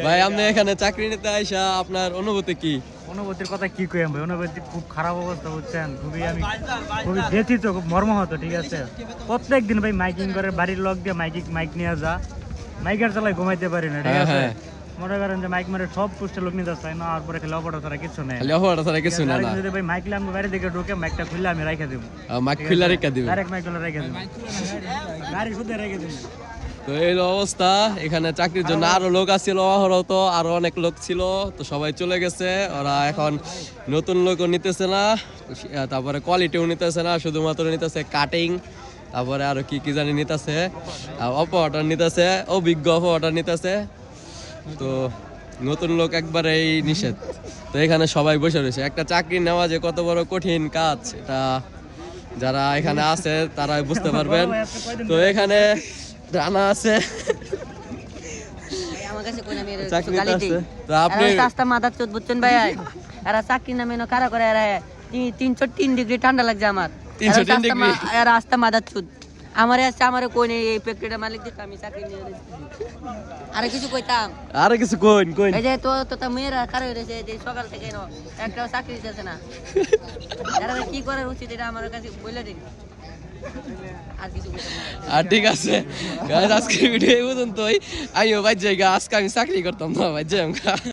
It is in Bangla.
ভাই আপনি এখানে চাকরি নিতে আইসা আপনার অনুভূতি কি? অনুভূতির কথা কি কই ভাই, অনুভূতি খুব খারাপ অবস্থা বুঝছেন, আমি খুবই ব্যথিত, খুব মর্মাহত। ঠিক আছে, প্রত্যেক দিন ভাই মাইকিং করে, বাড়ির লোক দিয়ে মাইক নিয়ে যা, মাইকের চালায় ঘুমাইতে পারি না। ঠিক আছে, মনে করেন যে মাইক মারে সব পুষ্টের লোক নিতে চাই না, আর পরে খালি অপরাধ ছাড়া কিছু নেই, কিছু না। যদি ভাই মাইক লাম বাইরে দিকে ঢুকে মাইকটা খুললে আমি রাখা দেবো, মাইক খুলে রেখে দিবেন, ডাইরেক্ট মাইক খুলে রেখে দেবো, গাড়ি শুধু রেখে দেবো। তো এই অবস্থা। এখানে চাকরির জন্য আরো লোক আসছিল, অহরত আরো অনেক লোক ছিল, তো সবাই চলে গেছে। ওরা এখন নতুন লোকও নিতেছে না, তারপরে কোয়ালিটিও নিতেছে না, শুধুমাত্র নিতেছে কাটিং, তারপরে আরো কি কি জানি নিতেছে, অপারেটর নিতেছে, অভিজ্ঞ অপারেটর নিতেছে। তো নতুন লোক একবারেই নিষেধ। তো এখানে সবাই বসে রয়েছে। একটা চাকরি নেওয়া যে কত বড় কঠিন কাজ, এটা যারা এখানে আছে তারাই বুঝতে পারবেন। তো এখানে রানা আছে, চাকরি আছে। তো আপনি মাথার চোদ বুঝছেন ভাই, এরা চাকরি নামে কারা করে, 303 ডিগ্রি ঠান্ডা লাগছে আমার, 303 ডিগ্রি রাস্তা মাথার চোদ আমারে আসছে, আমারে কই নেই, এই ফ্যাক্টরিটা মালিক দিতে আমি চাকরি নিয়ে আরে কিছু কইতাম, আরে কিছু কইন কইন। এই যে তো মেয়েরা কারো হয়েছে যে সকাল থেকে একটাও চাকরি দিতেছে না, এরা কি করার উচিত এটা আমার কাছে বলে দিন। আর ঠিক আছে গাইস, আজকের ভিডিও এই পর্যন্তই। আইও ভাই জায়গা, আজকে আমি চাকরি করতাম না ভাই, যাই